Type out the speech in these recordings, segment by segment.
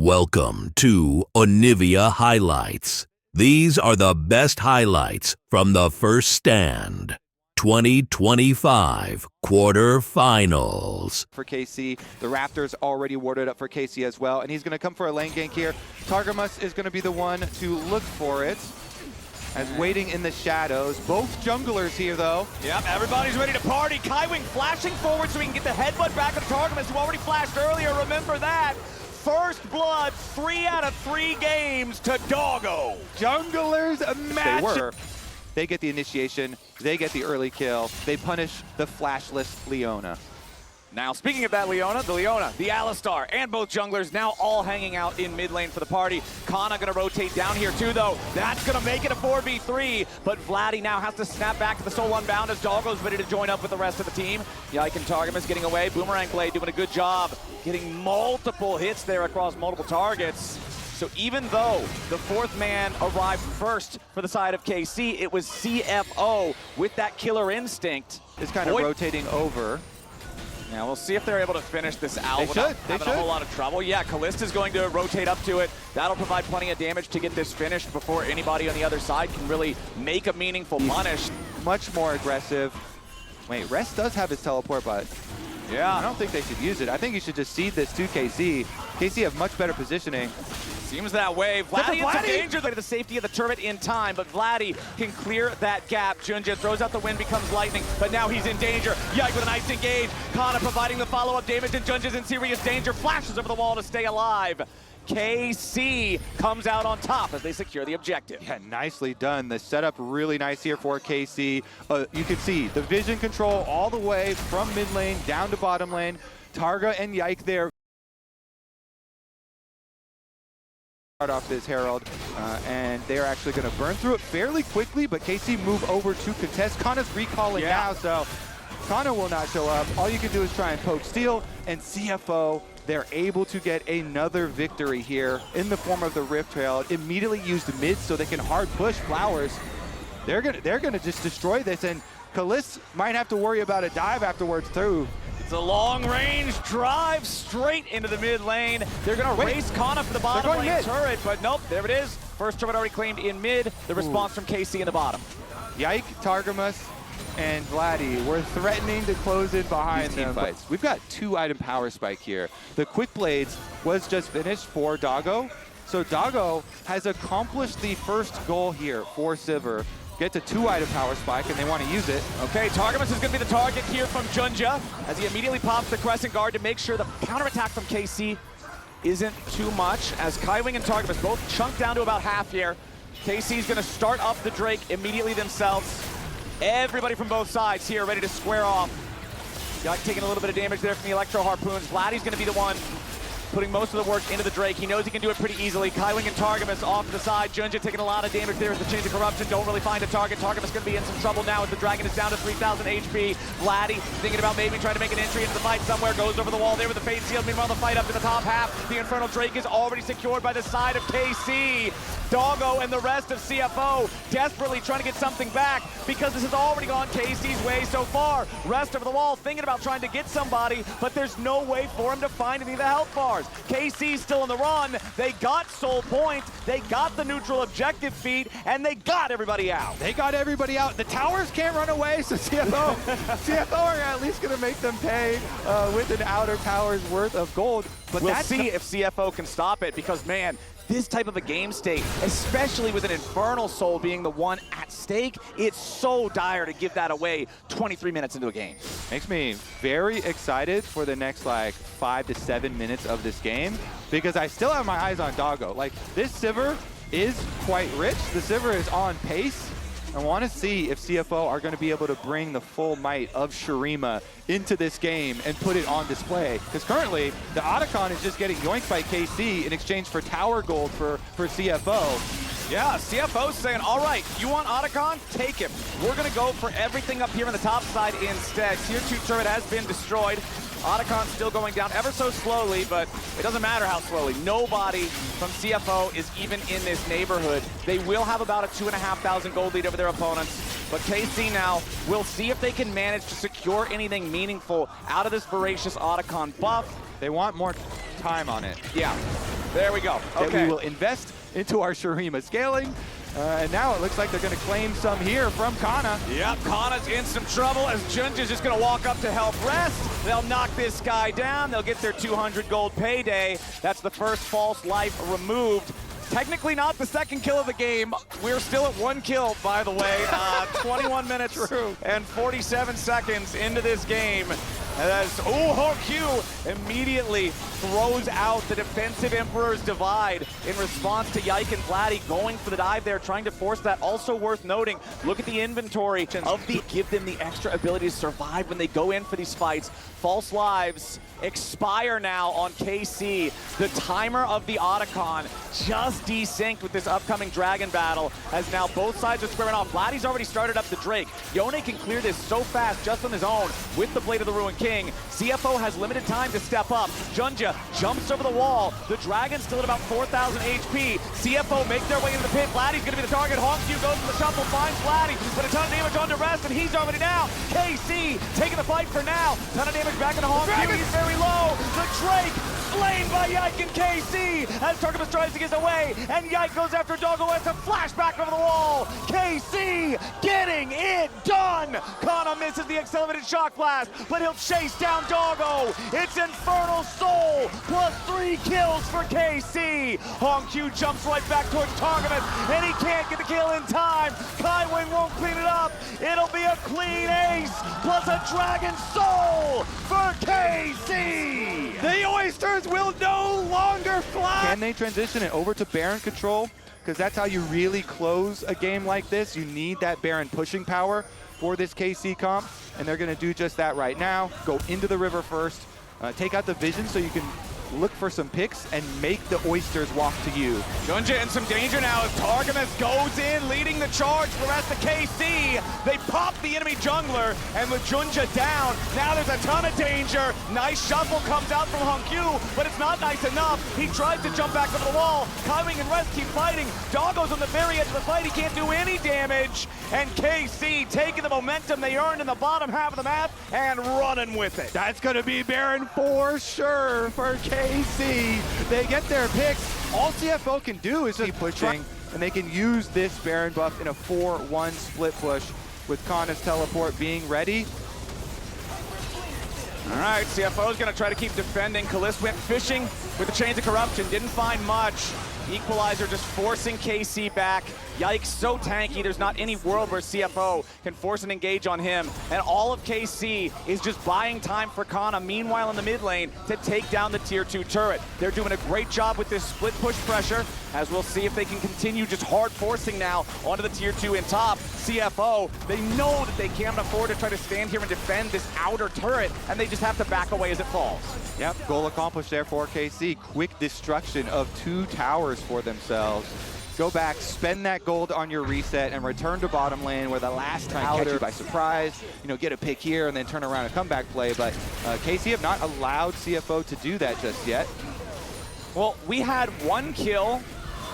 Welcome to Onivia Highlights. These are the best highlights from the first stand. 2025 quarterfinals. For KC, the Raptors already warded up for KC as well, and he's going to come for a lane gank here. Targamas is going to be the one to look for it, as waiting in the shadows. Both junglers here, though. Yep, everybody's ready to party. Kaiwing flashing forward so he can get the headbutt back on Targamas, who already flashed earlier. Remember that. First blood, 3 out of 3 games to Doggo. Junglers match. They get the initiation. They get the early kill. They punish the flashless Leona. Now, speaking of that Leona, the Alistar, and both junglers now all hanging out in mid lane for the party. Kana gonna rotate down here too, though. That's gonna make it a 4v3, but Vladdy now has to snap back to the Soul Unbound as Doggo's ready to join up with the rest of the team. Yike and Targamas getting away. Boomerang Blade doing a good job, getting multiple hits there across multiple targets. So even though the 4th man arrived first for the side of KC, it was CFO with that killer instinct. It's kind of rotating over. Yeah, we'll see if they're able to finish this out without having a whole lot of trouble. Yeah, Kallista's going to rotate up to it. That'll provide plenty of damage to get this finished before anybody on the other side can really make a meaningful punish. Much more aggressive. Wait, Rest does have his teleport, but yeah, I don't think they should use it. I think you should just cede this to KC. KC have much better positioning. Seems that way. Vladdy in some danger to the safety of the turret in time, but Vladdy can clear that gap. Junja throws out the wind, becomes lightning, but now he's in danger. Yike with a nice engage. Kana providing the follow-up damage, and Junja's in serious danger. Flashes over the wall to stay alive. KC comes out on top as they secure the objective. Yeah, nicely done. The setup really nice here for KC. You can see the vision control all the way from mid lane down to bottom lane. Targa and Yike there. Start off this Herald, and they're actually going to burn through it fairly quickly, but KC move over to contest. Kana's recalling now, so Kana will not show up. All you can do is try and poke steal, and CFO, they're able to get another victory here in the form of the Rift Herald. Immediately used mid so they can hard push Flowers. They're gonna just destroy this, and Kallis might have to worry about a dive afterwards too. It's a long-range drive straight into the mid lane. They're going to race Kana for the bottom lane turret, but nope, there it is. First turret already claimed in mid. The response from KC in the bottom. Yike, Targamas, and Vladdy were threatening to close in behind them. Fights. We've got 2-item power spike here. The Quick Blades was just finished for Doggo. So Doggo has accomplished the first goal here for Sivir. Get to 2-item power spike, and they want to use it. Okay, Targamas is going to be the target here from Junja as he immediately pops the Crescent Guard to make sure the counterattack from KC isn't too much, as Kaiwing and Targamas both chunk down to about half here. KC's going to start up the Drake immediately themselves. Everybody from both sides here ready to square off. Yike taking a little bit of damage there from the Electro Harpoons. Vladdy's going to be the one putting most of the work into the Drake. He knows he can do it pretty easily. Kaiwing and Targamas off to the side. Junja taking a lot of damage there as the Chains of Corruption don't really find a target. Targamas going to be in some trouble now as the Dragon is down to 3,000 HP. Vladdy thinking about maybe trying to make an entry into the fight somewhere. Goes over the wall there with the Fade Seal. Meanwhile, the fight up in the top half. The Infernal Drake is already secured by the side of KC. Doggo and the rest of CFO desperately trying to get something back because this has already gone KC's way so far. Rest of the wall thinking about trying to get somebody, but there's no way for him to find any of the health bars. KC's still on the run. They got Soul Point, they got the neutral objective feed, and they got everybody out. They got everybody out. The towers can't run away, so CFO are at least going to make them pay with an outer tower's worth of gold. But we'll see if CFO can stop it, because, man, this type of a game state, especially with an Infernal Soul being the one at stake, it's so dire to give that away 23 minutes into a game. Makes me very excited for the next, like, 5 to 7 minutes of this game, because I still have my eyes on Doggo. Like, this Sivir is quite rich. The Sivir is on pace. I want to see if CFO are going to be able to bring the full might of Shurima into this game and put it on display. Because currently, the Otacon is just getting yoinked by KC in exchange for tower gold for CFO. Yeah, CFO's saying, all right, you want Otacon? Take him. We're going to go for everything up here on the top side instead. Tier 2 turret has been destroyed. Otacon still going down ever so slowly, but it doesn't matter how slowly. Nobody from CFO is even in this neighborhood. They will have about a 2,500 gold lead over their opponents, but KC now will see if they can manage to secure anything meaningful out of this voracious Otacon buff. They want more time on it. Yeah. There we go. That Okay. we will invest into our Shurima scaling. And now it looks like they're going to claim some here from Kana. Yep, Kana's in some trouble as Junja's just going to walk up to help rest. They'll knock this guy down. They'll get their 200 gold payday. That's the first false life removed. Technically not the second kill of the game. We're still at 1 kill, by the way. 21 minutes and 47 seconds into this game. As Hongyu immediately throws out the defensive Emperor's Divide in response to Yike and Vladdy going for the dive there, trying to force that. Also worth noting, look at the inventory of the, give them the extra ability to survive when they go in for these fights. False lives expire now on KC. The timer of the Otacon just desynced with this upcoming Dragon battle, as now both sides are squaring off. Vladdy's already started up the Drake. Yone can clear this so fast just on his own with the Blade of the Ruined King. CFO has limited time to step up. Junja jumps over the wall. The Dragon's still at about 4,000 HP. CFO make their way into the pit. Vladdy's gonna be the target. Hongyu goes to the shuffle, finds Vladdy, but a ton of damage onto rest, and he's already down. KC taking the fight for now. Ton of damage back into Hongyu. He's very low. The Drake slain by Yike and KC as Targamas tries to get away, and Yike goes after Doggo as a flashback over the wall. KC getting it done. Kana misses the accelerated shock blast, but he'll chase down Doggo. It's Infernal Soul plus 3 kills for KC. Hongyu jumps right back towards Targamas, and he can't get the kill in time. Kaiwing won't clean it up. It'll be a clean ace plus a Dragon Soul for KC. The Oysters will no longer fly. Can they transition it over to Baron control? Because that's how you really close a game like this. You need that Baron pushing power for this KC comp, and they're going to do just that right now. Go into the river first, take out the vision so you can look for some picks and make the Oysters walk to you. Junja in some danger now as Targamas goes in, leading the charge for the rest of KC. They pop the enemy jungler, and with Junja down, now there's a ton of danger. Nice shuffle comes out from Hongyu, but it's not nice enough. He tries to jump back over the wall. Kaiwing and Rest keep fighting. Doggo's on the very edge of the fight. He can't do any damage. And KC taking the momentum they earned in the bottom half of the map and running with it. That's going to be Baron for sure for KC. They get their picks. All CFO can do is keep pushing, and they can use this Baron buff in a 4-1 split push with Kana's teleport being ready. All right, CFO's gonna try to keep defending. Kalist went fishing with the Chains of Corruption, didn't find much. Equalizer just forcing KC back. Yikes, so tanky, there's not any world where CFO can force an engage on him. And all of KC is just buying time for Kana, meanwhile in the mid lane, to take down the tier 2 turret. They're doing a great job with this split push pressure, as we'll see if they can continue just hard forcing now onto the tier 2 in top. CFO, they know that they can't afford to try to stand here and defend this outer turret, and they just have to back away as it falls. Yep, goal accomplished there for KC. Quick destruction of 2 towers for themselves. Go back, spend that gold on your reset, and return to bottom lane where the last time catch you by surprise, you know, get a pick here and then turn around a comeback play. But KC have not allowed CFO to do that just yet. Well, we had 1 kill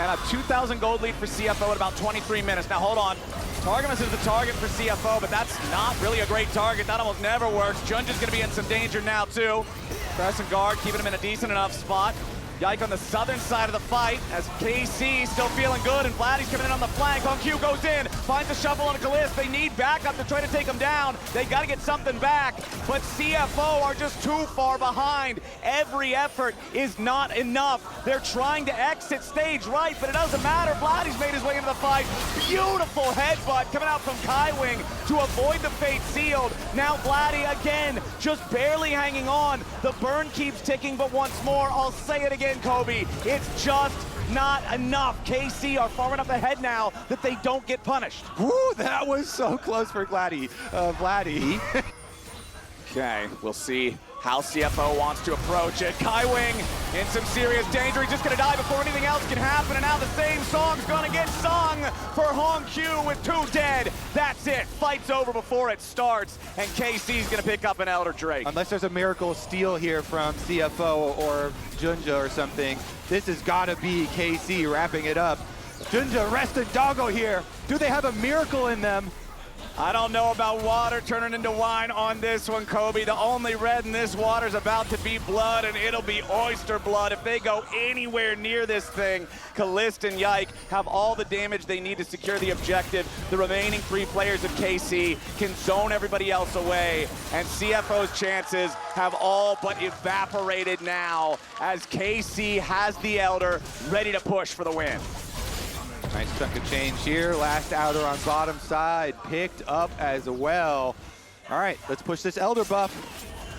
and a 2,000 gold lead for CFO at about 23 minutes. Now hold on, Targamas is the target for CFO, but that's not really a great target. That almost never works. Junja's gonna be in some danger now too. Press and guard, keeping him in a decent enough spot. Yike on the southern side of the fight as KC still feeling good, and Vladdy's coming in on the flank. Hongyu goes in, finds a shuffle on a Kalist. They need backup to try to take him down. They got to get something back, but CFO are just too far behind. Every effort is not enough. They're trying to exit stage right, but it doesn't matter. Vladdy's made his way into the fight. Beautiful headbutt coming out from Kaiwing to avoid the fate sealed. Now Vladdy again, just barely hanging on. The burn keeps ticking, but once more, I'll say it again, Kobe, it's just not enough. KC are far enough ahead now that they don't get punished. Woo, that was so close for Vladdy. Okay, we'll see how CFO wants to approach it. Kaiwing in some serious danger. He's just gonna die before anything else can happen, and now the same song's gonna get sung for Hongyu with 2 dead. That's it, fight's over before it starts, and KC's gonna pick up an Elder Drake. Unless there's a miracle steal here from CFO or Junja or something, this has gotta be KC wrapping it up. Junja, Rest, and Doggo here. Do they have a miracle in them? I don't know about water turning into wine on this one, Kobe. The only red in this water is about to be blood, and it'll be Oyster blood if they go anywhere near this thing. Callista and Yike have all the damage they need to secure the objective. The remaining 3 players of KC can zone everybody else away, and CFO's chances have all but evaporated now as KC has the Elder ready to push for the win. Nice chunk of change here. Last outer on bottom side, picked up as well. All right, let's push this Elder buff.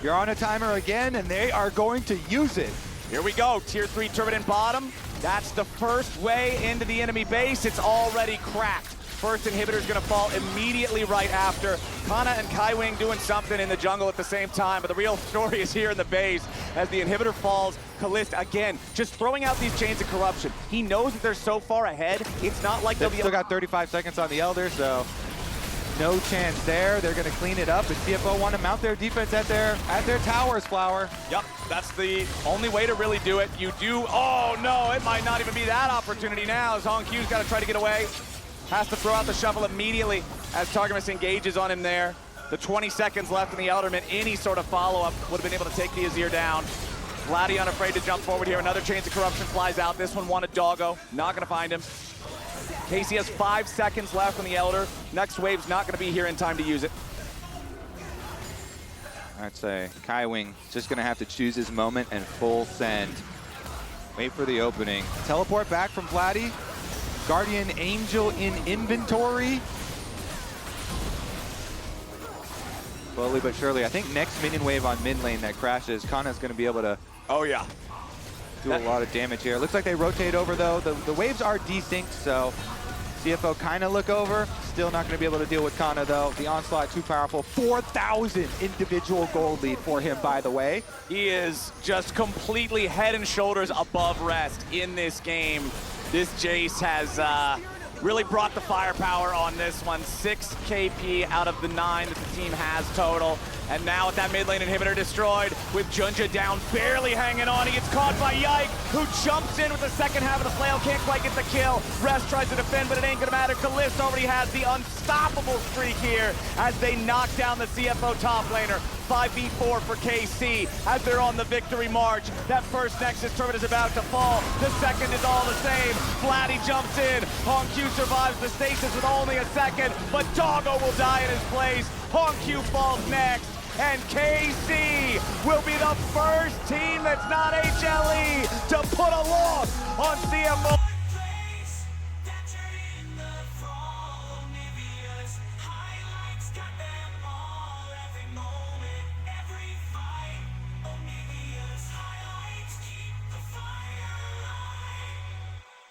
You're on a timer again, and they are going to use it. Here we go, tier 3 Turbident bottom. That's the first way into the enemy base. It's already cracked. First inhibitor is going to fall immediately right after. Kana and Kaiwing doing something in the jungle at the same time, but the real story is here in the base. As the inhibitor falls, Callista, again, just throwing out these chains of corruption. He knows that they're so far ahead, it's not like they'll be... Still got 35 seconds on the Elder, so no chance there. They're going to clean it up, and CFO want to mount their defense at their towers, Flower. Yep, that's the only way to really do it. You do... Oh, no, it might not even be that opportunity now, as Hong Q's got to try to get away. Has to throw out the shovel immediately as Targamas engages on him there. The 20 seconds left in the Elderman, any sort of follow-up would have been able to take the Azir down. Vladdy unafraid to jump forward here. Another Chains of Corruption flies out. This one wanted Doggo. Not going to find him. KC has 5 seconds left on the Elder. Next wave's not going to be here in time to use it. I'd say Kaiwing just going to have to choose his moment and full send. Wait for the opening. Teleport back from Vladdy. Guardian Angel in inventory. Slowly but surely. I think next minion wave on mid lane that crashes, Kana's going to be able to do a lot of damage here. Looks like they rotate over though. The waves are desynced, so CFO kind of look over. Still not going to be able to deal with Kana though. The onslaught too powerful. 4,000 individual gold lead for him, by the way. He is just completely head and shoulders above rest in this game. This Jace has really brought the firepower on this one. 6 KP out of the 9 that the team has total. And now with that mid lane inhibitor destroyed, with Junja down, barely hanging on. He gets caught by Yike, who jumps in with the second half of the flail. Can't quite get the kill. Rest tries to defend, but it ain't gonna matter. Callista already has the unstoppable streak here as they knock down the CFO top laner. 5v4 for KC as they're on the victory march. That first Nexus turret is about to fall. The second is all the same. Vladdy jumps in. Hong Q survives the stasis with only a second, but Doggo will die in his place. Hong Q falls next. And KC will be the first team that's not HLE to put a loss on CFO.